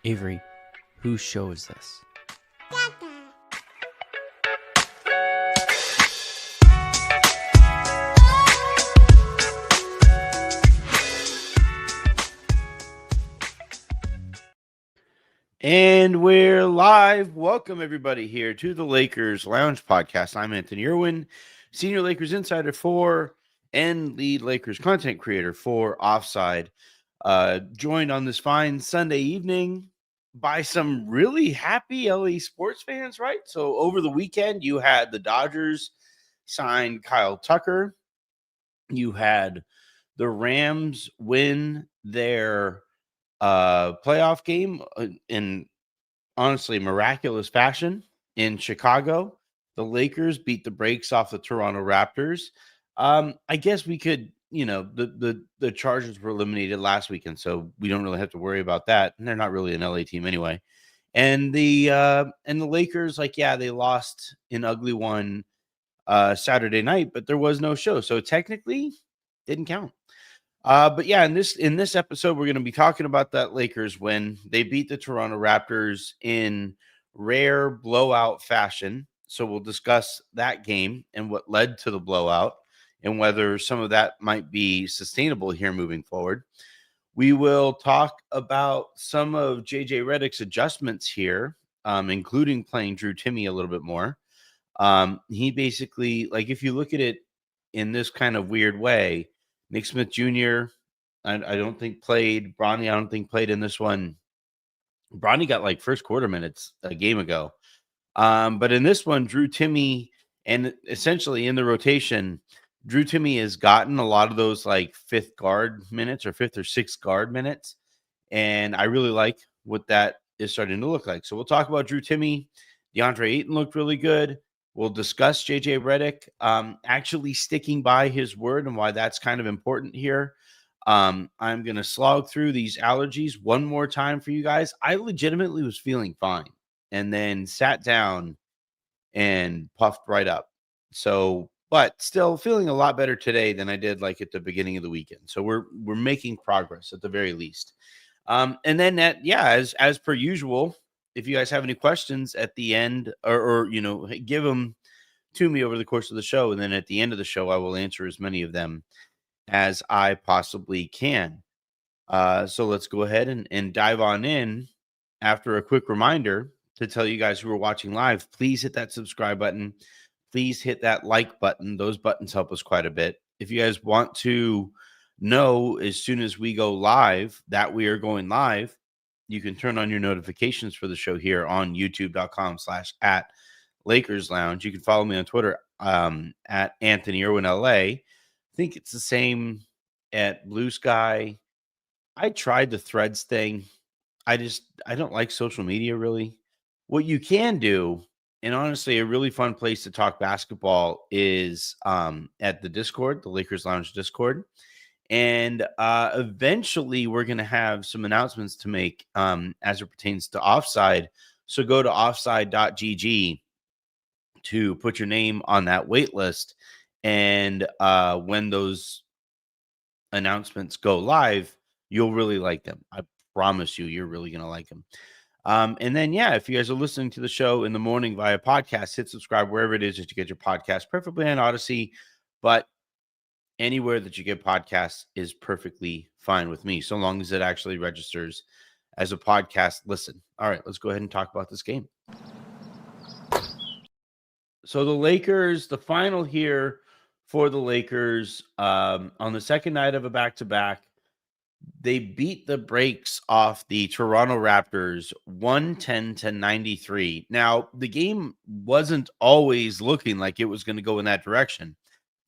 Avery, whose show is this? And we're live. Welcome, everybody, here to the Lakers Lounge Podcast. I'm Anthony Irwin, Senior Lakers Insider for and lead Lakers content creator for Offside. Joined on this fine Sunday evening by some really happy LA sports fans, right? So over the weekend, you had the Dodgers sign Kyle Tucker. You had the Rams win their playoff game in honestly miraculous fashion in Chicago. The Lakers beat the brakes off the Toronto Raptors. I guess we could, the Chargers were eliminated last weekend, so we don't really have to worry about that. And they're not really an LA team anyway. And the Lakers, they lost an ugly one Saturday night, but there was no show, so technically didn't count. But yeah, in this episode, we're going to be talking about that Lakers win. They beat the Toronto Raptors in rare blowout fashion. So we'll discuss that game and what led to the blowout and whether some of that might be sustainable here moving forward. We will talk about some of JJ Redick's adjustments here, including playing Drew Timme a little bit more. He basically, if you look at it in this kind of weird way, Nick Smith Jr., I don't think played. Bronny, I don't think played in this one. Bronny got first quarter minutes a game ago. But in this one, Drew Timme, and essentially in the rotation, Drew Timme has gotten a lot of those fifth guard minutes or fifth or sixth guard minutes. And I really like what that is starting to look like. So we'll talk about Drew Timme. Deandre Ayton looked really good. We'll discuss JJ Redick actually sticking by his word and why that's kind of important here. I'm going to slog through these allergies one more time for you guys. I legitimately was feeling fine and then sat down and puffed right up. So, but still feeling a lot better today than I did at the beginning of the weekend. So we're making progress at the very least. And then as per usual, if you guys have any questions at the end or give them to me over the course of the show. And then at the end of the show, I will answer as many of them as I possibly can. So let's go ahead and dive on in after a quick reminder to tell you guys who are watching live, please hit that subscribe button. Please hit that like button. Those buttons help us quite a bit. If you guys want to know as soon as we go live that we are going live, you can turn on your notifications for the show here on youtube.com/@Lakers Lounge. You can follow me on Twitter at Anthony Irwin LA. I think it's the same at Blue Sky. I tried the Threads thing. I don't like social media really. What you can do, and honestly, a really fun place to talk basketball is at the Discord, the Lakers Lounge Discord. And eventually we're going to have some announcements to make as it pertains to Offside. So go to offside.gg to put your name on that wait list. And when those announcements go live, you'll really like them. I promise you're really going to like them. And then, if you guys are listening to the show in the morning via podcast, hit subscribe wherever it is that you get your podcast, preferably on Odyssey. But anywhere that you get podcasts is perfectly fine with me, so long as it actually registers as a podcast listen. All right, let's go ahead and talk about this game. So the Lakers, the final here for the Lakers on the second night of a back-to-back, they beat the brakes off the Toronto Raptors 110-93. Now, the game wasn't always looking like it was going to go in that direction.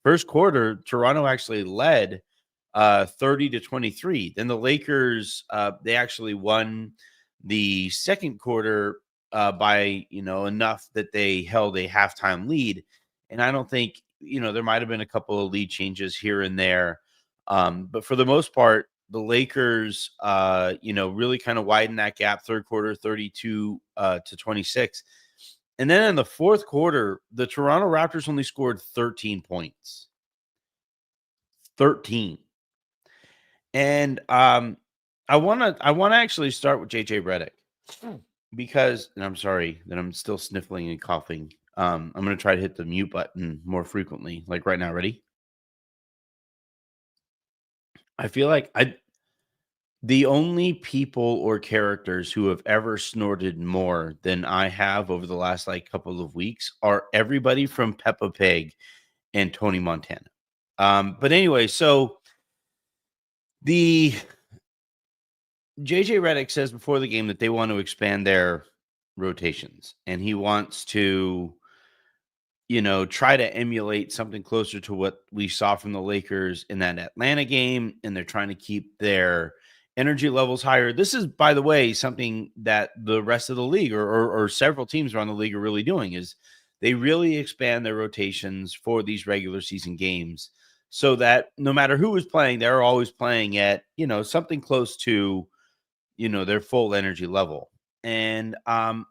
First quarter, Toronto actually led 30-23. Then the Lakers, they actually won the second quarter by, enough that they held a halftime lead. And I don't think, there might have been a couple of lead changes here and there. But for the most part, the Lakers, really kind of widened that gap third quarter, 32-26. And then in the fourth quarter, the Toronto Raptors only scored 13 points. 13. And I want to actually start with JJ Redick because, and I'm sorry that I'm still sniffling and coughing. I'm going to try to hit the mute button more frequently, like right now. Ready? I feel like the only people or characters who have ever snorted more than I have over the last like couple of weeks are everybody from Peppa Pig and Tony Montana. But anyway, so the JJ Redick says before the game that they want to expand their rotations and he wants to, try to emulate something closer to what we saw from the Lakers in that Atlanta game. And they're trying to keep their energy levels higher. This is, by the way, something that the rest of the league or several teams around the league are really doing is they really expand their rotations for these regular season games so that no matter who is playing, they're always playing at, something close to, their full energy level. And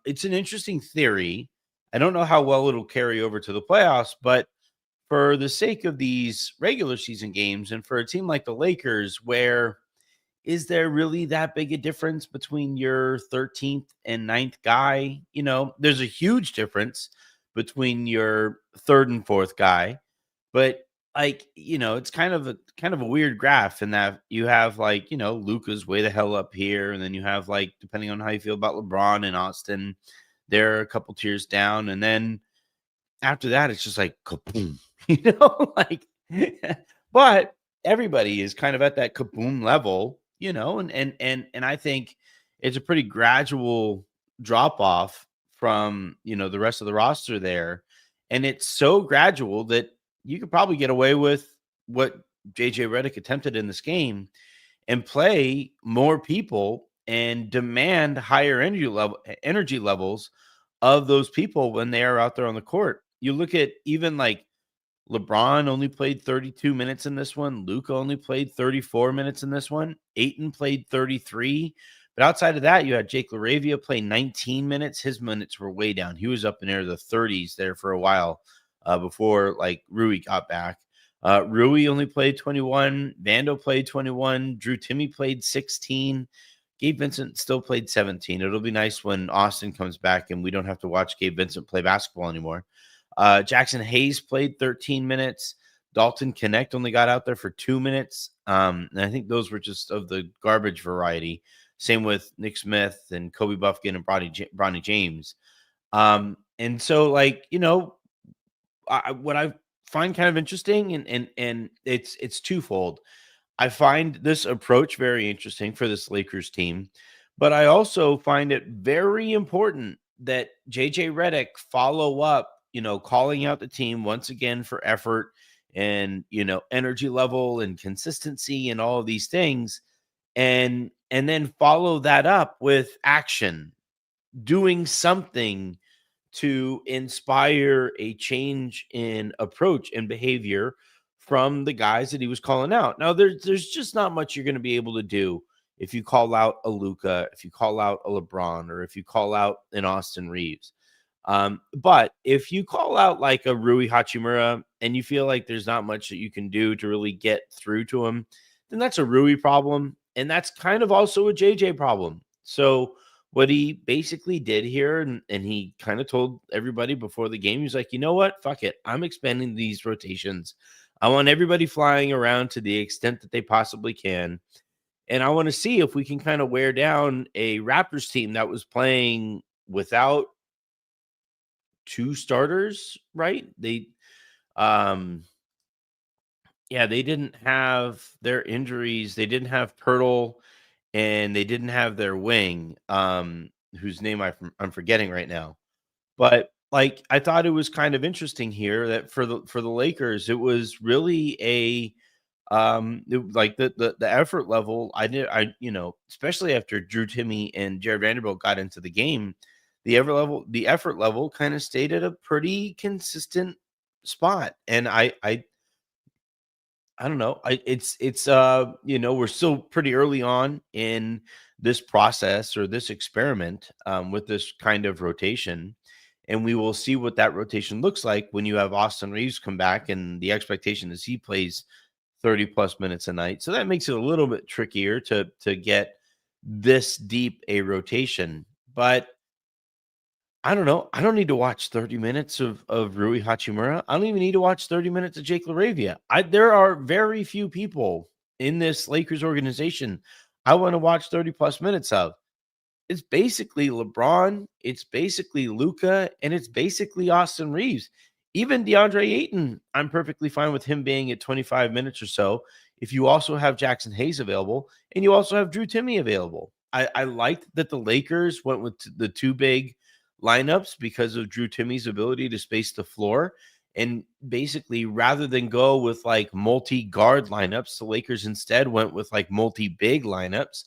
it's an interesting theory. I don't know how well it'll carry over to the playoffs, but for the sake of these regular season games and for a team like the Lakers, where is there really that big a difference between your 13th and ninth guy? There's a huge difference between your third and fourth guy, but like, it's kind of a weird graph in that you have like, Luka's way the hell up here, and then you have like, depending on how you feel about LeBron and Austin, they're a couple tiers down, and then after that, it's just like kaboom, like, but everybody is kind of at that kaboom level, and I think it's a pretty gradual drop off from, the rest of the roster there. And it's so gradual that you could probably get away with what JJ Redick attempted in this game and play more people and demand higher energy levels of those people when they are out there on the court. You look at even like LeBron only played 32 minutes in this one. Luka only played 34 minutes in this one. Ayton played 33. But outside of that, you had Jake LaRavia play 19 minutes. His minutes were way down. He was up in there the 30s there for a while before like Rui got back. Rui only played 21. Vando played 21. Drew Timme played 16. Gabe Vincent still played 17. It'll be nice when Austin comes back and we don't have to watch Gabe Vincent play basketball anymore. Jackson Hayes played 13 minutes. Dalton Connect only got out there for 2 minutes. And I think those were just of the garbage variety. Same with Nick Smith and Kobe Buffkin and Bronny James. And so, like, what I find kind of interesting, and it's twofold. I find this approach very interesting for this Lakers team, but I also find it very important that JJ Redick follow up, calling out the team once again for effort and, energy level and consistency and all of these things. And then follow that up with action, doing something to inspire a change in approach and behavior from the guys that he was calling out. Now, there's just not much you're going to be able to do if you call out a Luka, if you call out a LeBron, or if you call out an Austin Reeves. But if you call out like a Rui Hachimura and you feel like there's not much that you can do to really get through to him, then that's a Rui problem. And that's kind of also a JJ problem. So what he basically did here, and he kind of told everybody before the game, he was like, you know what? Fuck it. I'm expanding these rotations. I want everybody flying around to the extent that they possibly can. And I want to see if we can kind of wear down a Raptors team that was playing without two starters, right? They didn't have their injuries. They didn't have Pirtle, and they didn't have their wing, whose name I'm forgetting right now. But like, I thought it was kind of interesting here that for the Lakers, it was really like the effort level. Especially after Drew Timme and Jared Vanderbilt got into the game, the effort level kind of stayed at a pretty consistent spot. And I don't know. We're still pretty early on in this process or this experiment with this kind of rotation. And we will see what that rotation looks like when you have Austin Reeves come back. And the expectation is he plays 30 plus minutes a night. So that makes it a little bit trickier to get this deep a rotation. But I don't know. I don't need to watch 30 minutes of Rui Hachimura. I don't even need to watch 30 minutes of Jake LaRavia. There are very few people in this Lakers organization I want to watch 30 plus minutes of. It's basically LeBron, it's basically Luka, and it's basically Austin Reeves. Even DeAndre Ayton, I'm perfectly fine with him being at 25 minutes or so. If you also have Jackson Hayes available and you also have Drew Timme available. I liked that the Lakers went with the two big lineups because of Drew Timme's ability to space the floor. And basically, rather than go with like multi-guard lineups, the Lakers instead went with like multi-big lineups.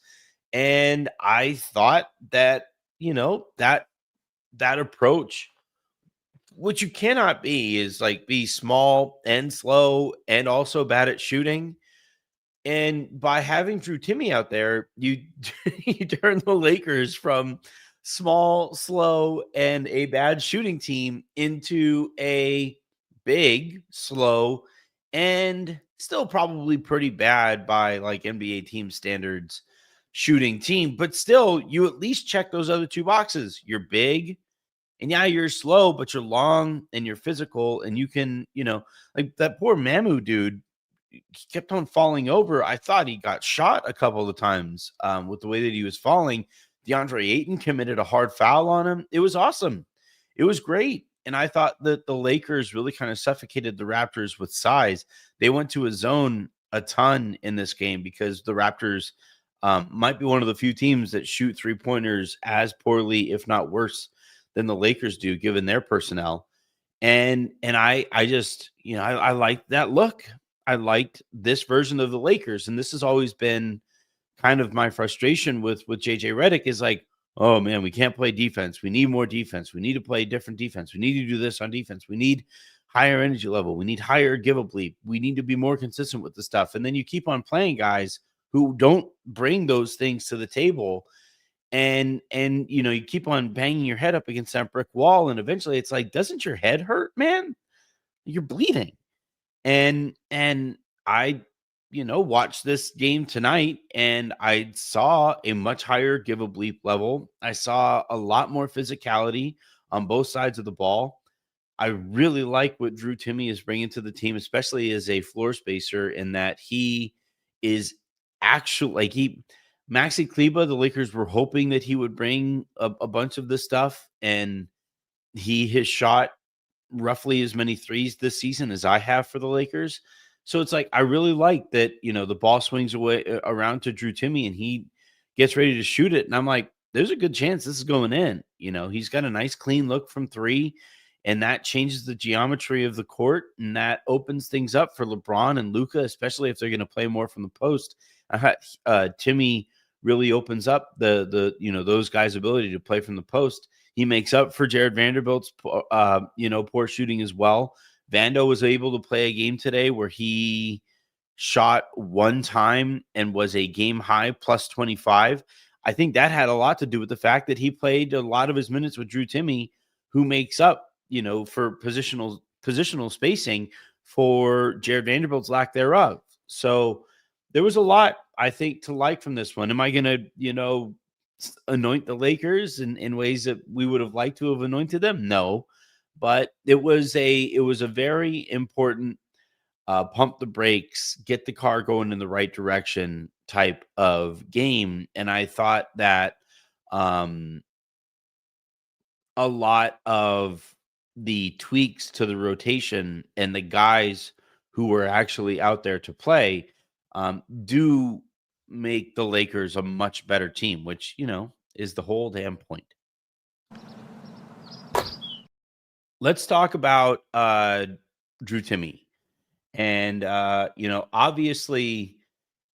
And I thought that, that approach, what you cannot be is like be small and slow and also bad at shooting. And by having Drew Timme out there, you you turn the Lakers from small, slow, and a bad shooting team into a big, slow, and still probably pretty bad by like NBA team standards shooting team. But still, you at least check those other two boxes. You're big, and yeah, you're slow, but you're long and you're physical, and you can, like that poor Mamu dude, he kept on falling over. I thought he got shot a couple of times with the way that he was falling. DeAndre Ayton committed a hard foul on him. It was awesome. It was great. And I thought that the Lakers really kind of suffocated the Raptors with size. They went to a zone a ton in this game because the Raptors might be one of the few teams that shoot three-pointers as poorly, if not worse, than the Lakers do, given their personnel. And I just, I liked that look. I liked this version of the Lakers. And this has always been kind of my frustration with JJ Redick is like, oh man, we can't play defense. We need more defense. We need to play different defense. We need to do this on defense. We need higher energy level. We need higher give up lead. We need to be more consistent with the stuff. And then you keep on playing guys who don't bring those things to the table. And you keep on banging your head up against that brick wall. And eventually it's like, doesn't your head hurt, man? You're bleeding. And I, watched this game tonight and I saw a much higher give a bleep level. I saw a lot more physicality on both sides of the ball. I really like what Drew Timme is bringing to the team, especially as a floor spacer, in that he is actually like Maxi Kleba, the Lakers were hoping that he would bring a bunch of this stuff, and he has shot roughly as many threes this season as I have for the Lakers. So it's like I really like that, the ball swings away around to Drew Timme and he gets ready to shoot it. And I'm like, there's a good chance this is going in. He's got a nice clean look from three, and that changes the geometry of the court, and that opens things up for LeBron and Luka, especially if they're going to play more from the post. Timme really opens up the those guys' ability to play from the post. He makes up for Jared Vanderbilt's poor shooting as well. Vando was able to play a game today where he shot one time and was a game high plus 25. I think that had a lot to do with the fact that he played a lot of his minutes with Drew Timme, who makes up, for positional spacing for Jared Vanderbilt's lack thereof. So there was a lot, I think, to like from this one. Am I going to, anoint the Lakers in ways that we would have liked to have anointed them? No, but it was a very important pump the brakes, get the car going in the right direction type of game. And I thought that a lot of the tweaks to the rotation and the guys who were actually out there to play do make the Lakers a much better team, which, is the whole damn point. Let's talk about Drew Timme. And, obviously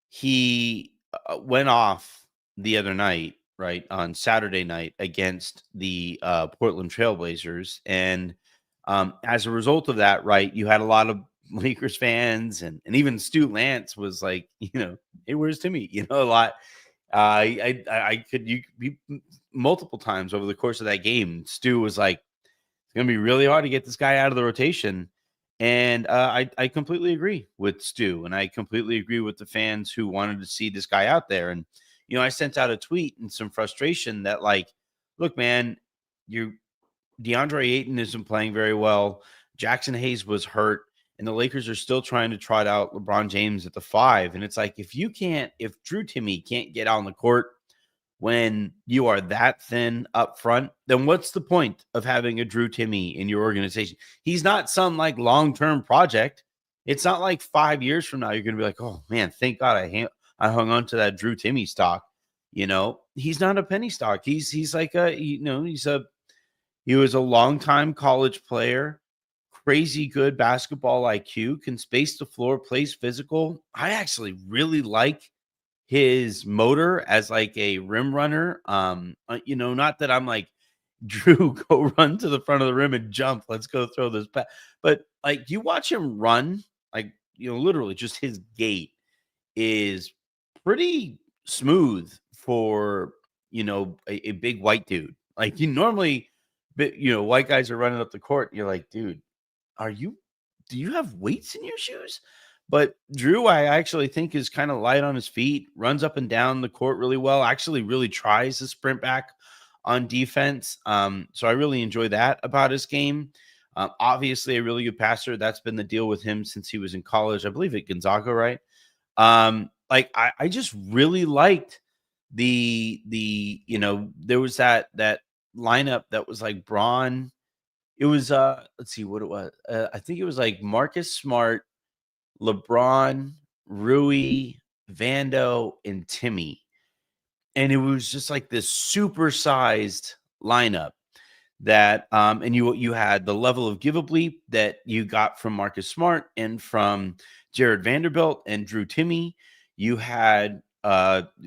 he went off the other night, right, on Saturday night against the Portland Trailblazers. And as a result of that, right, you had a lot of Lakers fans and even Stu Lance was like, hey, where's Timme? A lot. I could multiple times over the course of that game. Stu was like, it's going to be really hard to get this guy out of the rotation. And I completely agree with Stu, and I completely agree with the fans who wanted to see this guy out there. And, I sent out a tweet and some frustration that, like, look, man, DeAndre Ayton isn't playing very well. Jackson Hayes was hurt, and the Lakers are still trying to trot out LeBron James at the 5. And it's like, if Drew Timme can't get out on the court when you are that thin up front, then what's the point of having a Drew Timme in your organization? He's not some like long-term project. It's not like 5 years from now you're going to be like, oh man, thank God I hung on to that Drew Timme stock. He's not a penny stock. He's like he was a longtime college player, crazy good basketball IQ, can space the floor, plays physical. I actually really like his motor as like a rim runner. Not that I'm like, Drew, go run to the front of the rim and jump. Let's go throw this back. But like, you watch him run, like, literally just his gait is pretty smooth for, a big white dude. Like, you normally, white guys are running up the court. And you're like, dude, do you have weights in your shoes? But Drew, I actually think, is kind of light on his feet, runs up and down the court really well, actually really tries to sprint back on defense. So I really enjoy that about his game. Obviously a really good passer. That's been the deal with him since he was in college, I believe at Gonzaga, right? I just really liked the there was that lineup that was like Braun. It was let's see what it was. I think it was like Marcus Smart, LeBron, Rui, Vando, and Timmy. And it was just like this supersized lineup that and you had the level of give a bleep that you got from Marcus Smart and from Jared Vanderbilt and Drew Timme. You had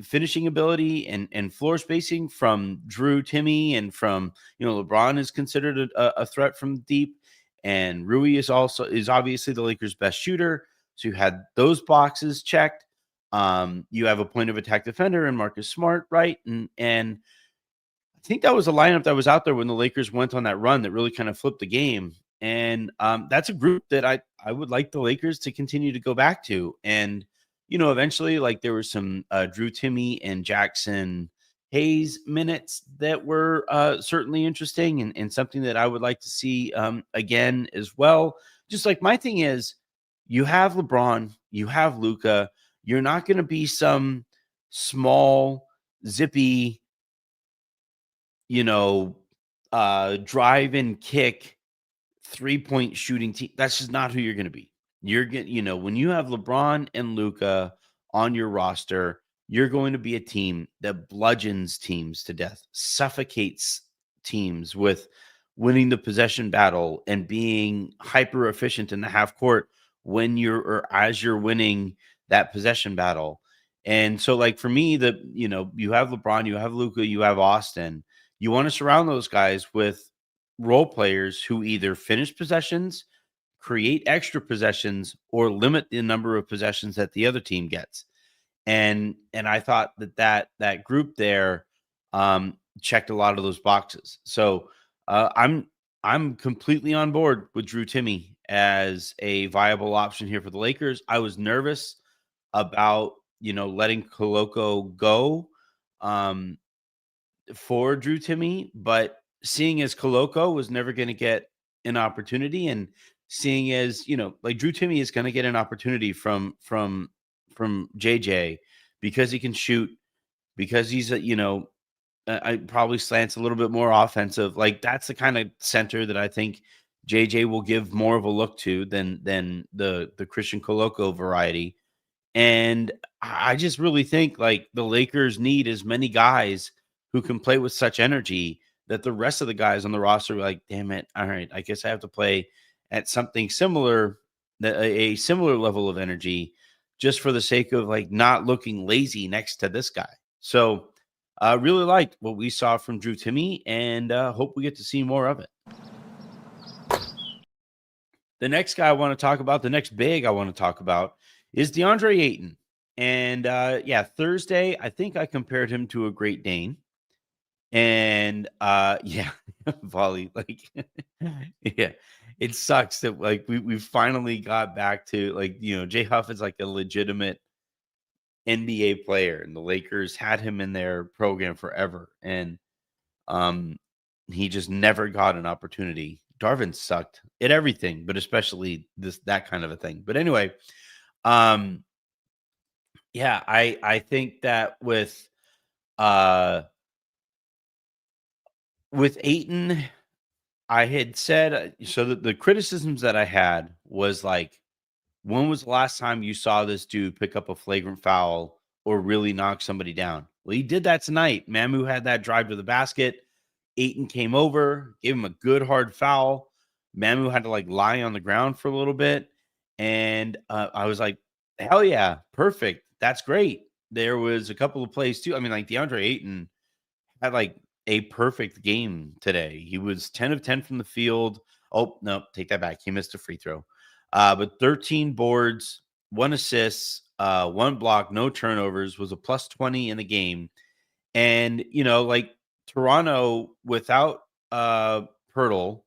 finishing ability and floor spacing from Drew Timme, and from LeBron is considered a threat from deep, and Rui is obviously the Lakers' best shooter. So you had those boxes checked. You have a point of attack defender and Marcus Smart, right? And I think that was a lineup that was out there when the Lakers went on that run that really kind of flipped the game. And that's a group that I would like the Lakers to continue to go back to. And, eventually, like, there were some Drew Timme and Jackson Hayes minutes that were certainly interesting and something that I would like to see again as well. Just like, my thing is, you have LeBron, you have Luka. You're not going to be some small, zippy, drive and kick 3-point shooting team. That's just not who you're going to be. You're getting, when you have LeBron and Luka on your roster, you're going to be a team that bludgeons teams to death, suffocates teams with winning the possession battle and being hyper efficient in the half court as you're winning that possession battle. And so, like, for me, you have LeBron, you have Luka, you have Austin. You want to surround those guys with role players who either finish possessions, create extra possessions, or limit the number of possessions that the other team gets. And I thought that group there checked a lot of those boxes. So I'm completely on board with Drew Timme as a viable option here for the Lakers. I was nervous about letting Koloko go for Drew Timme, but seeing as Koloko was never going to get an opportunity, and seeing as like, Drew Timme is going to get an opportunity from JJ because he can shoot, because he's I probably slants a little bit more offensive. Like, that's the kind of center that I think JJ will give more of a look to than the Christian Koloko variety. And I just really think, like, the Lakers need as many guys who can play with such energy that the rest of the guys on the roster are like, damn it, all right, I guess I have to play at something similar, a similar level of energy, just for the sake of, like, not looking lazy next to this guy. So I really liked what we saw from Drew Timme, and hope we get to see more of it. The next guy I want to talk about, the next big I want to talk about, is DeAndre Ayton. And Thursday, I think I compared him to a Great Dane. And volley, like, yeah, it sucks that, like, we finally got back to, like, Jay Huff is like a legitimate NBA player, and the Lakers had him in their program forever. And He just never got an opportunity. Darvin sucked at everything, but especially that kind of a thing. But anyway, yeah, I think that with Ayton, I had said so that the criticisms that I had was like, when was the last time you saw this dude pick up a flagrant foul or really knock somebody down? Well, he did that tonight. Mamu had that drive to the basket. Ayton came over, gave him a good hard foul. Mamu had to like lie on the ground for a little bit. And I was like, hell yeah, perfect. That's great. There was a couple of plays too. I mean, like Deandre Ayton had like a perfect game today. He was 10 of 10 from the field. Oh, no, take that back. He missed a free throw. But 13 boards, 1 assist, 1 block, no turnovers, was a plus 20 in the game. And, like Toronto without Pirtle,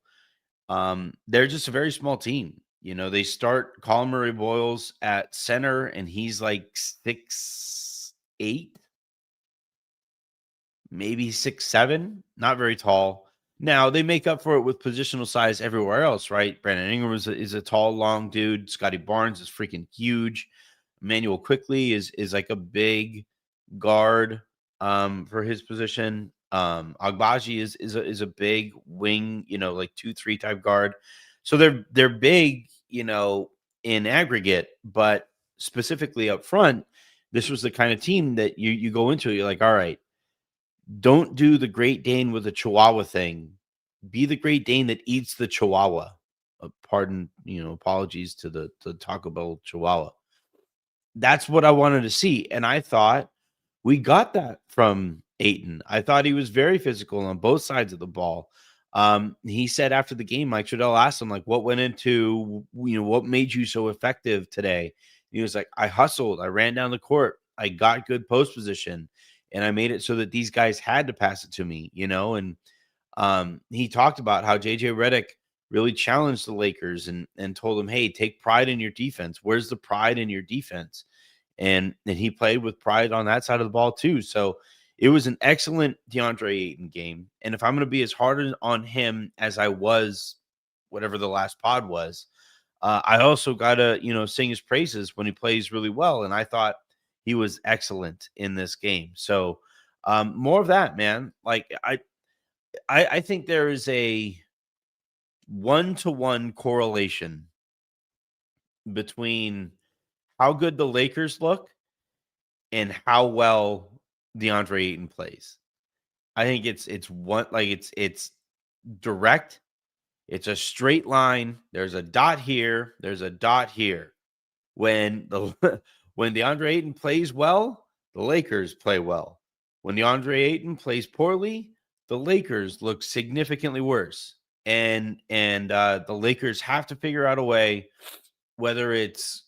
they're just a very small team. They start Colin Murray Boyles at center, and he's like 6'8", maybe 6'7", not very tall. Now they make up for it with positional size everywhere else, right? Brandon Ingram is a tall, long dude. Scotty Barnes is freaking huge. Emmanuel Quickly is like a big guard for his position. Agbaji is a big wing, like 2-3 type guard. So they're big, in aggregate, but specifically up front, this was the kind of team that you go into, you're like, all right, don't do the Great Dane with the Chihuahua thing. Be the Great Dane that eats the Chihuahua. Pardon, apologies to the Taco Bell Chihuahua. That's what I wanted to see. And I thought we got that from Ayton. I thought he was very physical on both sides of the ball. He said after the game, Mike Trudell asked him, like, what went into, what made you so effective today? He was like, I hustled. I ran down the court. I got good post position. And I made it so that these guys had to pass it to me, and he talked about how JJ Redick really challenged the Lakers and told them, hey, take pride in your defense. Where's the pride in your defense? And he played with pride on that side of the ball too. So it was an excellent DeAndre Ayton game. And if I'm going to be as hard on him as I was, whatever the last pod was, I also got to, sing his praises when he plays really well. And I thought he was excellent in this game. So more of that, man. Like I think there is a 1-to-1 correlation between how good the Lakers look and how well DeAndre Ayton plays. I think it's direct. It's a straight line. There's a dot here. There's a dot here. When DeAndre Ayton plays well, the Lakers play well. When DeAndre Ayton plays poorly, the Lakers look significantly worse. And the Lakers have to figure out a way, whether it's,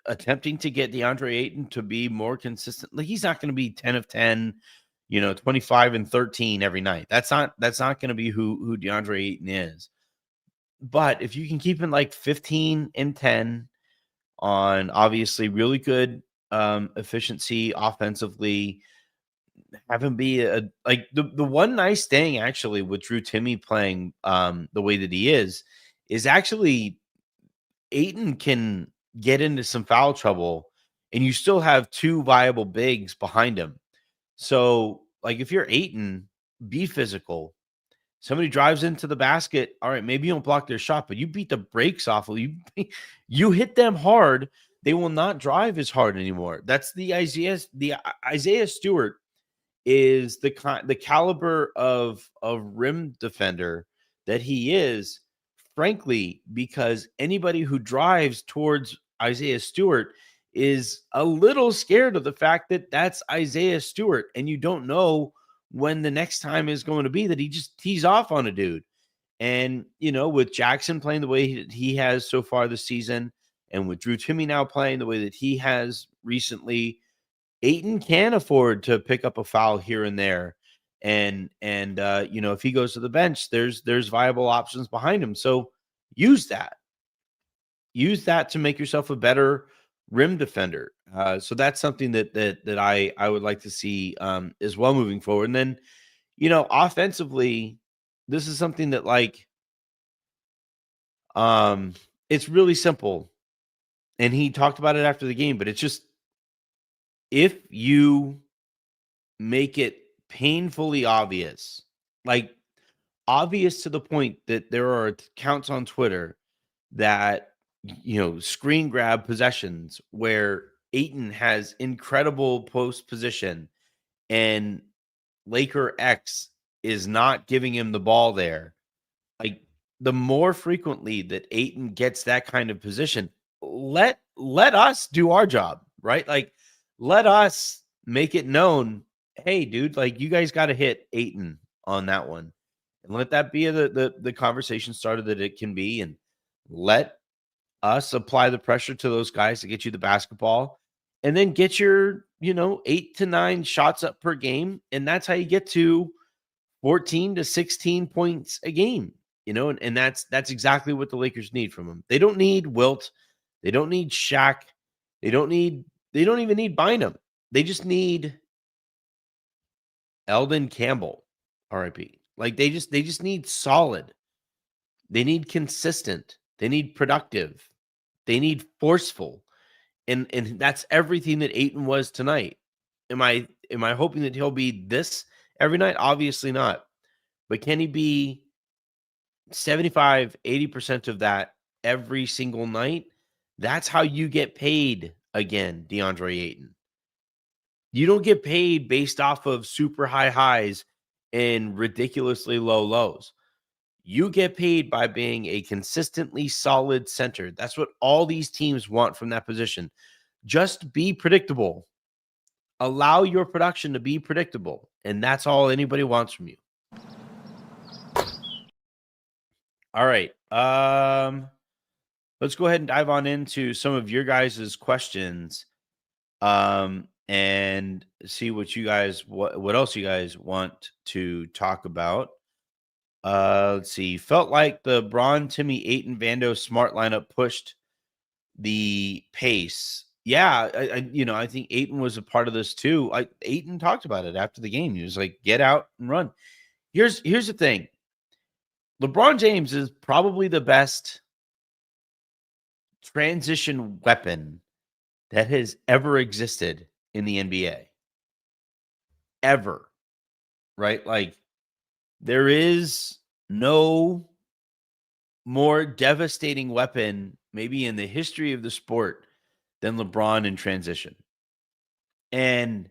attempting to get DeAndre Ayton to be more consistent. Like, he's not going to be 10 of 10, 25 and 13 every night. That's not going to be who DeAndre Ayton is. But if you can keep him like 15 and 10 on obviously really good efficiency offensively, have him be the one nice thing actually with Drew Timme playing the way that he is actually Ayton can get into some foul trouble and you still have 2 viable bigs behind him. So like if you're Ayton, be physical. Somebody drives into the basket. All right, maybe you don't block their shot, but you beat the brakes off of you. You hit them hard. They will not drive as hard anymore. That's the Isaiah Stewart is the caliber of rim defender that he is, frankly, because anybody who drives towards Isaiah Stewart is a little scared of the fact that that's Isaiah Stewart, and you don't know when the next time is going to be that he just tees off on a dude. And, with Jackson playing the way he has so far this season, and with Drew Timme now playing the way that he has recently, Ayton can afford to pick up a foul here and there. And if he goes to the bench, there's viable options behind him. So use that to make yourself a better rim defender. So that's something that I would like to see as well moving forward. And then, offensively, this is something that it's really simple. And he talked about it after the game, but it's just, if you make it painfully obvious, obvious to the point that there are accounts on Twitter that, screen grab possessions where Ayton has incredible post position and Laker X is not giving him the ball there. The more frequently that Ayton gets that kind of position, let us do our job, right? Let us make it known, hey, dude, you guys got to hit Ayton on that one, and let that be the conversation starter that it can be, and let us apply the pressure to those guys to get you the basketball, and then get your 8 to 9 shots up per game, and that's how you get to 14 to 16 points a game. And that's exactly what the Lakers need from him. They don't need Wilt. They don't need Shaq. They don't even need Bynum. They just need Eldon Campbell, RIP. They just need solid. They need consistent. They need productive. They need forceful. And that's everything that Ayton was tonight. Am I hoping that he'll be this every night? Obviously not. But can he be 75, 80% of that every single night? That's how you get paid again, Deandre Ayton. You don't get paid based off of super high highs and ridiculously low lows. You get paid by being a consistently solid center. That's what all these teams want from that position. Just be predictable. Allow your production to be predictable. And that's all anybody wants from you. All right. Let's go ahead and dive on into some of your guys' questions. And see what else you guys want to talk about. Let's see. Felt like the LeBron, Timme, Ayton, Vando, Smart lineup pushed the pace. Yeah, I think Ayton was a part of this too. Ayton talked about it after the game. He was like, "Get out and run." Here's the thing. LeBron James is probably the best transition weapon that has ever existed in the NBA. Ever. Right? There is no more devastating weapon, maybe in the history of the sport, than LeBron in transition. And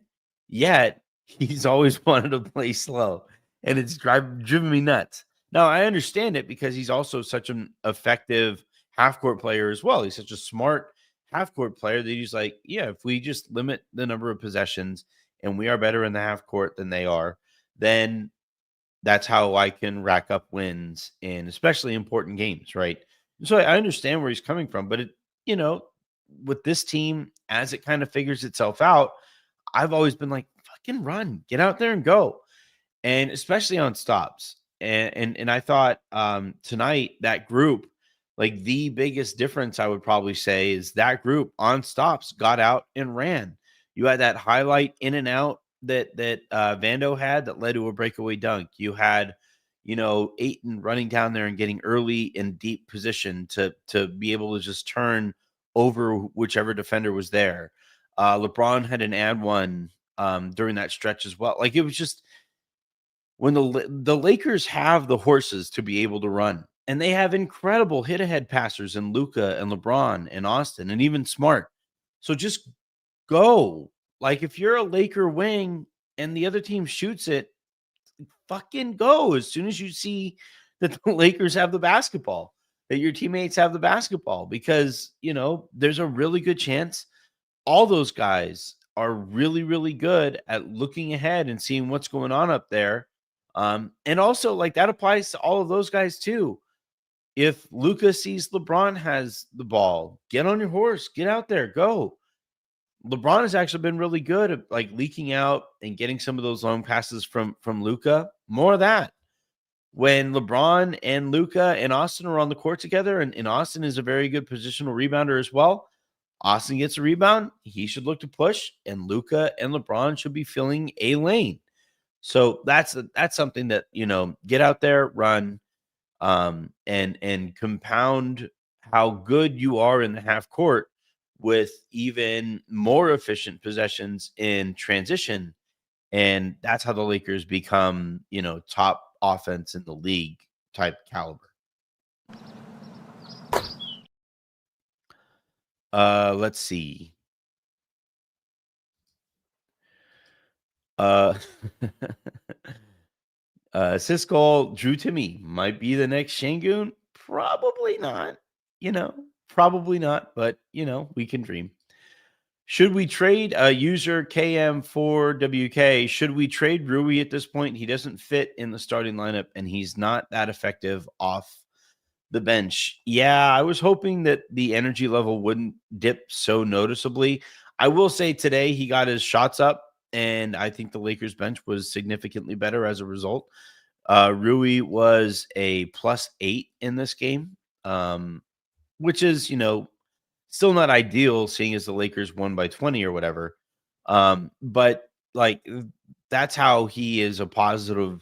yet, he's always wanted to play slow. And it's driven me nuts. Now, I understand it because he's also such an effective half-court player as well. He's such a smart half-court player that he's like, yeah, if we just limit the number of possessions and we are better in the half-court than they are, then that's how I can rack up wins in especially important games, right? So I understand where he's coming from, but with this team, as it kind of figures itself out, I've always been like, fucking run, get out there and go. And especially on stops. And I thought tonight, that group, the biggest difference I would probably say is that group on stops got out and ran. You had that highlight in and out that Vando had that led to a breakaway dunk. You had, Ayton running down there and getting early and deep position to be able to just turn over whichever defender was there. LeBron had an and one during that stretch as well. It was just, when the Lakers have the horses to be able to run, and they have incredible hit ahead passers in Luka and LeBron and Austin and even Smart. So just go. If you're a Laker wing and the other team shoots it, fucking go as soon as you see that the Lakers have the basketball, that your teammates have the basketball, because, there's a really good chance all those guys are really, really good at looking ahead and seeing what's going on up there. And also, that applies to all of those guys too. If Luka sees LeBron has the ball, get on your horse, get out there, go. LeBron has actually been really good at leaking out and getting some of those long passes from Luka. More of that. When LeBron and Luka and Austin are on the court together, and Austin is a very good positional rebounder as well. Austin gets a rebound, he should look to push, and Luka and LeBron should be filling a lane. So that's something that, get out there, run, and compound how good you are in the half court with even more efficient possessions in transition. And that's how the Lakers become, top offense in the league type caliber. Let's see. Uh, Siskel, Drew Timme might be the next Şengün. Probably not, probably not, but, we can dream. Should we trade user KM4WK? Should we trade Rui at this point? He doesn't fit in the starting lineup, and he's not that effective off the bench. Yeah, I was hoping that the energy level wouldn't dip so noticeably. I will say today he got his shots up, and I think the Lakers bench was significantly better as a result. Rui was a +8 in this game, which is, still not ideal, seeing as the Lakers won by 20 or whatever. But like that's how he is a positive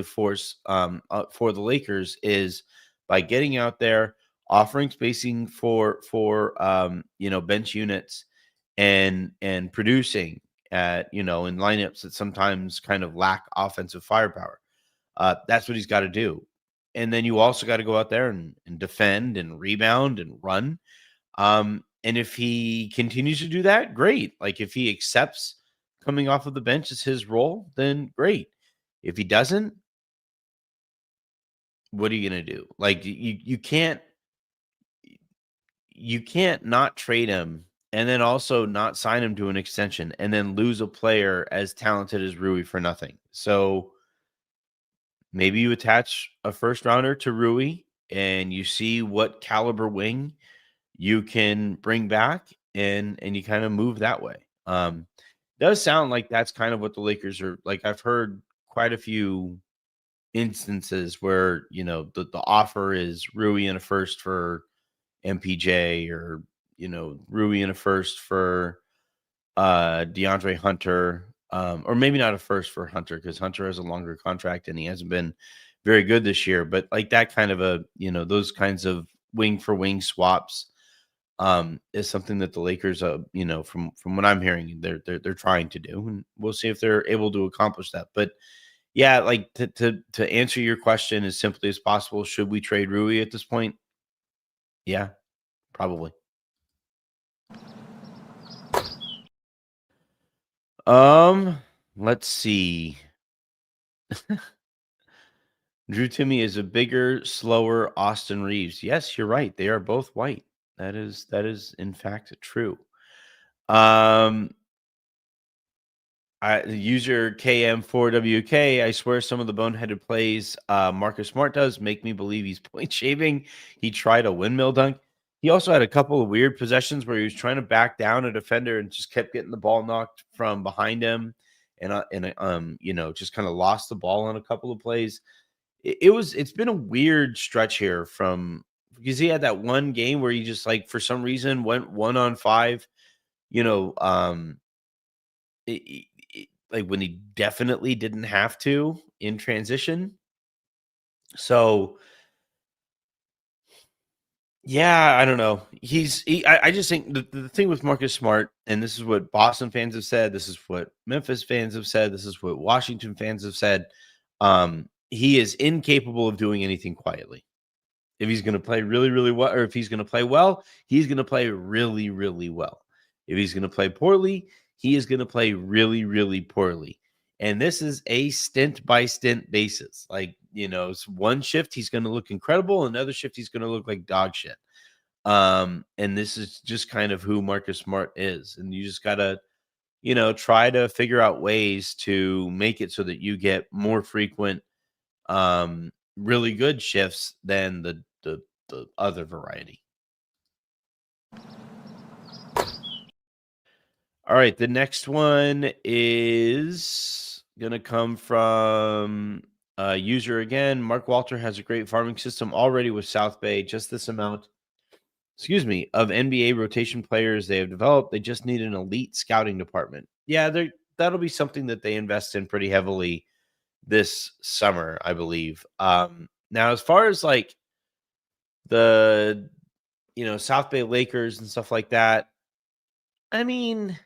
force for the Lakers, is by getting out there, offering spacing for bench units, and producing at in lineups that sometimes kind of lack offensive firepower. That's what he's got to do. And then you also got to go out there and defend and rebound and run. And if he continues to do that, great. Like if he accepts coming off of the bench as his role, then great. If he doesn't, what are you going to do? Like you can't not trade him and then also not sign him to an extension and then lose a player as talented as Rui for nothing. So maybe you attach a first rounder to Rui and you see what caliber wing you can bring back, and you kind of move that way. Does sound like that's kind of what the Lakers are like. I've heard quite a few instances where, the offer is Rui and a first for MPJ, or, Rui and a first for DeAndre Hunter, or maybe not a first for Hunter, because Hunter has a longer contract and he hasn't been very good this year. But like that kind of a, those kinds of wing for wing swaps is something that the Lakers, from what I'm hearing, they're trying to do, and we'll see if they're able to accomplish that. But yeah, like to answer your question as simply as possible, should we trade Rui at this point? Yeah, probably. Let's see. Drew Timme is a bigger, slower Austin Reeves. Yes, you're right. They are both white. That is in fact true. User KM4WK, I swear some of the boneheaded plays Marcus Smart does make me believe he's point shaving. He tried a windmill dunk. He also had a couple of weird possessions where he was trying to back down a defender and just kept getting the ball knocked from behind him, and just kind of lost the ball on a couple of plays. It's been a weird stretch here because he had that one game where he just, like, for some reason went 1-on-5, like when he definitely didn't have to in transition. So yeah, I don't know. I just think the thing with Marcus Smart, and this is what Boston fans have said, this is what Memphis fans have said, this is what Washington fans have said. He is incapable of doing anything quietly. If he's going to play really, really well, or if he's going to play well, he's going to play really, really well. If he's going to play poorly, he is going to play really, really poorly. And this is a stint by stint basis. Like, it's one shift he's going to look incredible, another shift he's going to look like dog shit. And this is just kind of who Marcus Smart is. And you just got to, try to figure out ways to make it so that you get more frequent, really good shifts than the other variety. All right, the next one is gonna come from user again. Mark Walter has a great farming system already with South Bay. Just this amount, of NBA rotation players they have developed. They just need an elite scouting department. Yeah, that'll be something that they invest in pretty heavily this summer, I believe. Now as far as like the South Bay Lakers and stuff like that, I mean,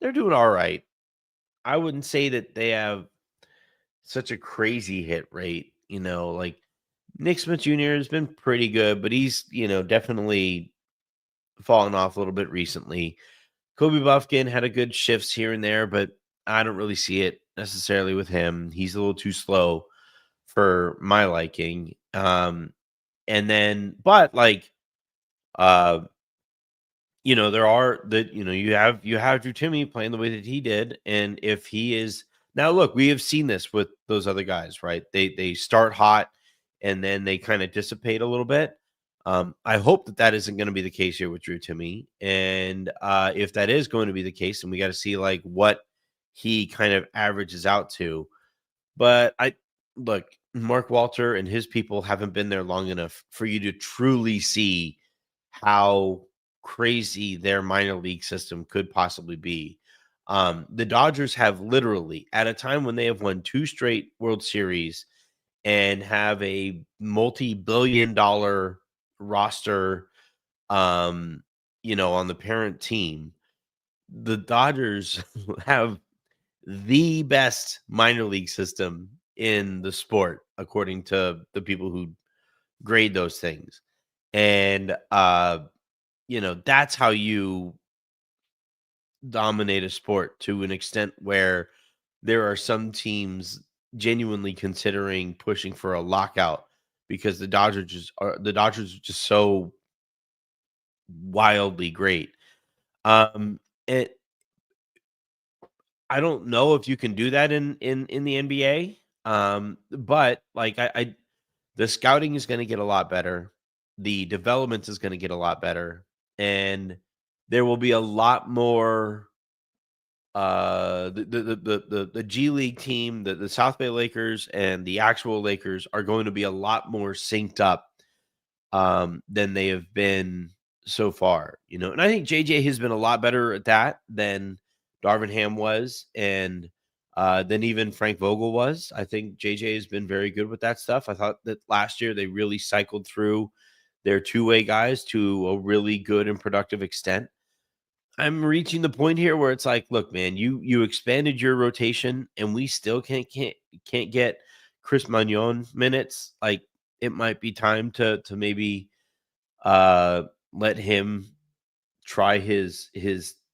they're doing all right. I wouldn't say that they have such a crazy hit rate, like Nick Smith Jr. has been pretty good, but he's, definitely fallen off a little bit recently. Kobe Buffkin had a good shifts here and there, but I don't really see it necessarily with him. He's a little too slow for my liking. And then, but like, uh, there are you have Drew Timme playing the way that he did, and if he is now, look, we have seen this with those other guys, right? They start hot and then they kind of dissipate a little bit. I hope that isn't going to be the case here with Drew Timme, and if that is going to be the case, then we got to see like what he kind of averages out to. But I look, Mark Walter and his people haven't been there long enough for you to truly see how crazy their minor league system could possibly be. The Dodgers have literally, at a time when they have won 2 straight World Series and have a multi-billion-dollar roster, on the parent team, the Dodgers have the best minor league system in the sport, according to the people who grade those things. And that's how you dominate a sport to an extent where there are some teams genuinely considering pushing for a lockout because the Dodgers are just so wildly great. It I don't know if you can do that in the NBA. But like the scouting is going to get a lot better. The development is going to get a lot better, and there will be a lot more. The G League team, the South Bay Lakers, and the actual Lakers are going to be a lot more synced up than they have been so far. And I think JJ has been a lot better at that than Darvin Ham was, and than even Frank Vogel was. I think JJ has been very good with that stuff. I thought that last year they really cycled through their two-way guys to a really good and productive extent. I'm reaching the point here where it's like, look, man, you expanded your rotation, and we still can't get Chris Magnon minutes. Like, it might be time to maybe let him try his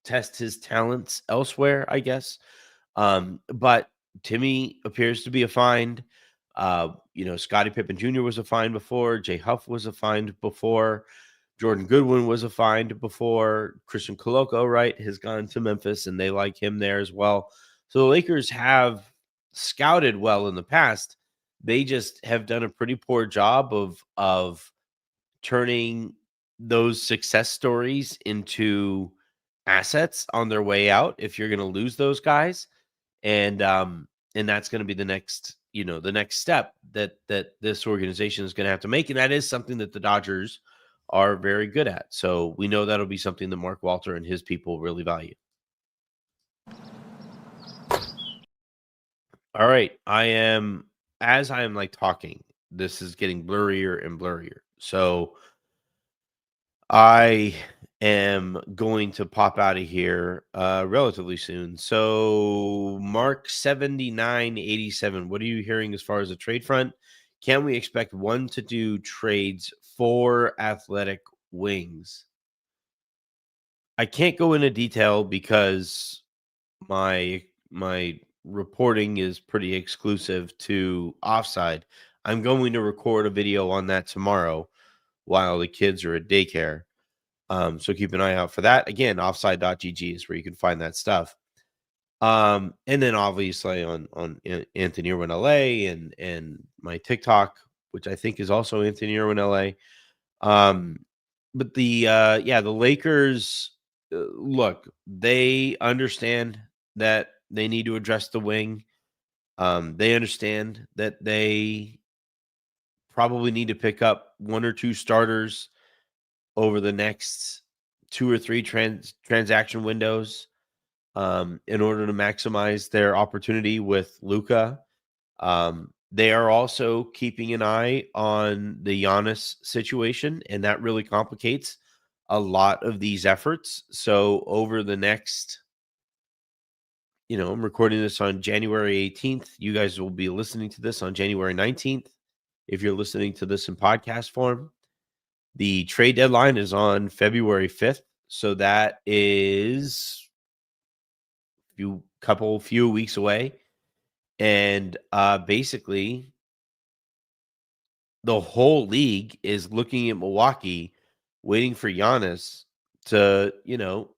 test his talents elsewhere, I guess. But Timme appears to be a find. Scottie Pippen Jr. was a find before. Jay Huff was a find before. Jordan Goodwin was a find before. Christian Coloco, right, has gone to Memphis, and they like him there as well. So the Lakers have scouted well in the past. They just have done a pretty poor job of turning those success stories into assets on their way out if you're going to lose those guys. And that's going to be the next step that this organization is going to have to make, and that is something that the Dodgers are very good at. So we know that'll be something that Mark Walter and his people really value. All right, as I am like talking, this is getting blurrier and blurrier. So I am going to pop out of here relatively soon. So Mark 7987, what are you hearing as far as the trade front? Can we expect 1 to 2 trades for athletic wings? I can't go into detail because my reporting is pretty exclusive to Offside. I'm going to record a video on that tomorrow while the kids are at daycare. So keep an eye out for that. Again, offside.gg is where you can find that stuff. And then obviously on Anthony Irwin LA and my TikTok, which I think is also Anthony Irwin LA. But the Lakers, look, they understand that they need to address the wing. They understand that they probably need to pick up 1 or 2 starters over the next 2 or 3 transaction windows. in order to maximize their opportunity with Luka. They are also keeping an eye on the Giannis situation, and that really complicates a lot of these efforts. So over the next, I'm recording this on January 18th. You guys will be listening to this on January 19th. If you're listening to this in podcast form, the trade deadline is on February 5th. So that is few weeks away. And basically, the whole league is looking at Milwaukee, waiting for Giannis to,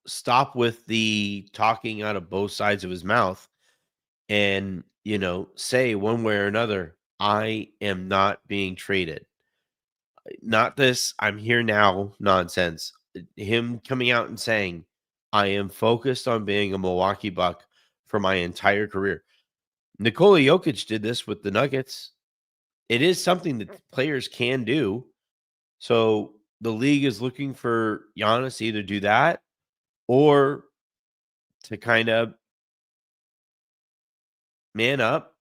stop with the talking out of both sides of his mouth and, say one way or another, I am not being traded. Not this I'm here now nonsense. Him coming out and saying, I am focused on being a Milwaukee Buck for my entire career. Nikola Jokic did this with the Nuggets. It is something that players can do. So the league is looking for Giannis to either do that or to kind of man up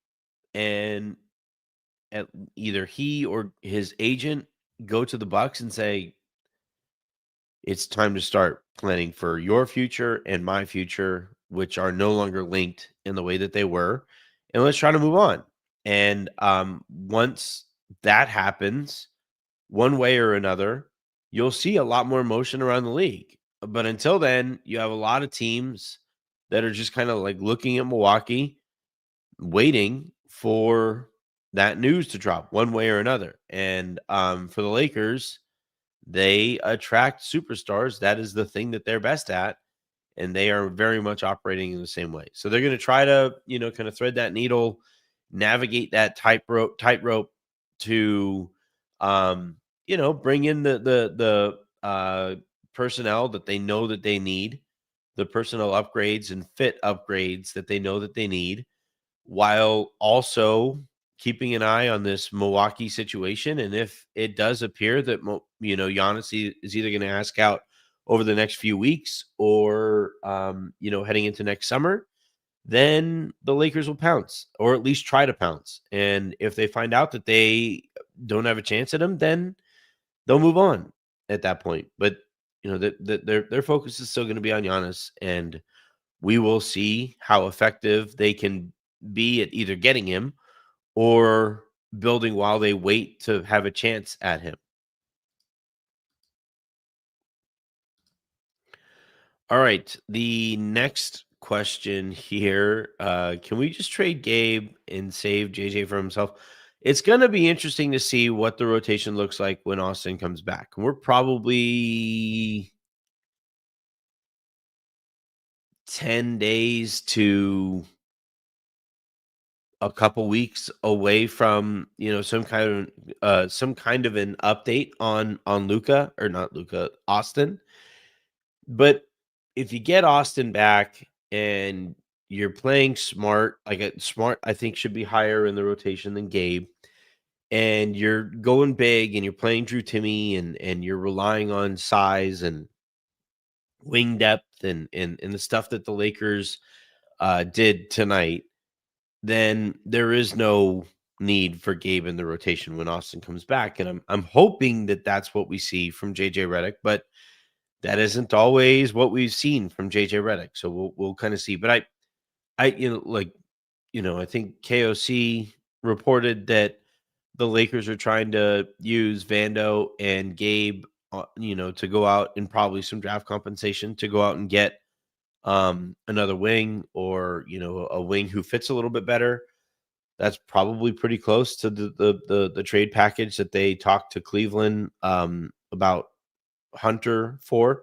and either he or his agent go to the Bucks and say, it's time to start planning for your future and my future, which are no longer linked in the way that they were. And let's try to move on. And once that happens, one way or another, you'll see a lot more motion around the league. But until then, you have a lot of teams that are just kind of like looking at Milwaukee, waiting for that news to drop one way or another. And for the Lakers, they attract superstars. That is the thing that they're best at. And they are very much operating in the same way. So they're going to try to, kind of thread that needle, navigate that tightrope to, bring in the personnel that they know that they need, the personnel upgrades and fit upgrades that they know that they need, while also keeping an eye on this Milwaukee situation. And if it does appear that, Giannis is either going to ask out over the next few weeks or, heading into next summer, then the Lakers will pounce, or at least try to pounce. And if they find out that they don't have a chance at him, then they'll move on at that point. But, their focus is still going to be on Giannis, and we will see how effective they can be at either getting him or building while they wait to have a chance at him. All right. The next question here, can we just trade Gabe and save JJ for himself? It's going to be interesting to see what the rotation looks like when Austin comes back. We're probably 10 days to a couple weeks away from, some kind of an update on Luka, or not Luka, Austin. But if you get Austin back and you're playing smart, Smart, I think should be higher in the rotation than Gabe, and you're going big and you're playing Drew Timme and you're relying on size and wing depth and the stuff that the Lakers did tonight, then there is no need for Gabe in the rotation when Austin comes back. And I'm hoping that that's what we see from JJ Redick, but that isn't always what we've seen from JJ Redick. So we'll kind of see. But I think KOC reported that the Lakers are trying to use Vando and Gabe, to go out and probably some draft compensation to go out and get another wing, or a wing who fits a little bit better. That's probably pretty close to the trade package that they talked to Cleveland about Hunter for.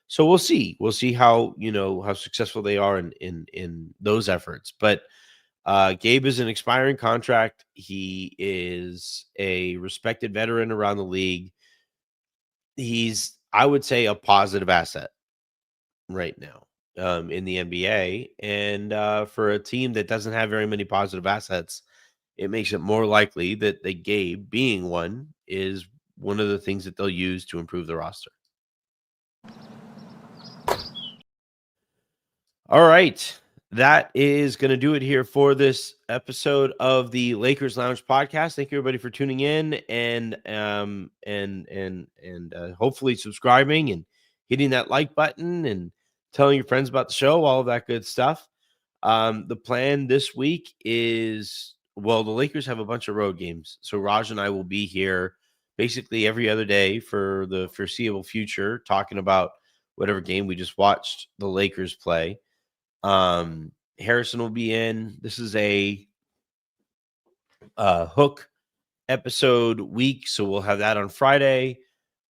So we'll see. We'll see how how successful they are in those efforts. But Gabe is an expiring contract. He is a respected veteran around the league. He's, I would say, a positive asset right now in the NBA. And for a team that doesn't have very many positive assets, it makes it more likely that the Gabe, being one, is one of the things that they'll use to improve the roster. All right. That is going to do it here for this episode of the Lakers Lounge podcast. Thank you everybody for tuning in and hopefully subscribing and hitting that like button and telling your friends about the show, all of that good stuff. The plan this week is, well, the Lakers have a bunch of road games. So Raj and I will be here basically every other day for the foreseeable future, talking about whatever game we just watched the Lakers play. Harrison will be in. This is a hook episode week, so we'll have that on Friday.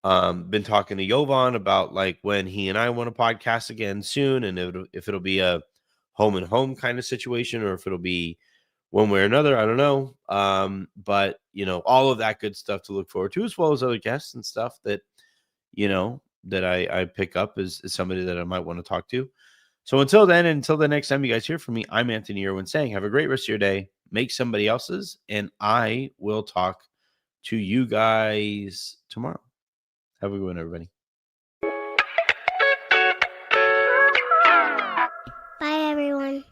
Been talking to Jovan about like when he and I want to podcast again soon, and if it'll be a home and home kind of situation, or if it'll be one way or another, I don't know. But all of that good stuff to look forward to, as well as other guests and stuff that that I pick up as somebody that I might want to talk to. So until then, and until the next time you guys hear from me, I'm Anthony Irwin saying have a great rest of your day. Make somebody else's, and I will talk to you guys tomorrow. Have a good one, everybody. Bye, everyone.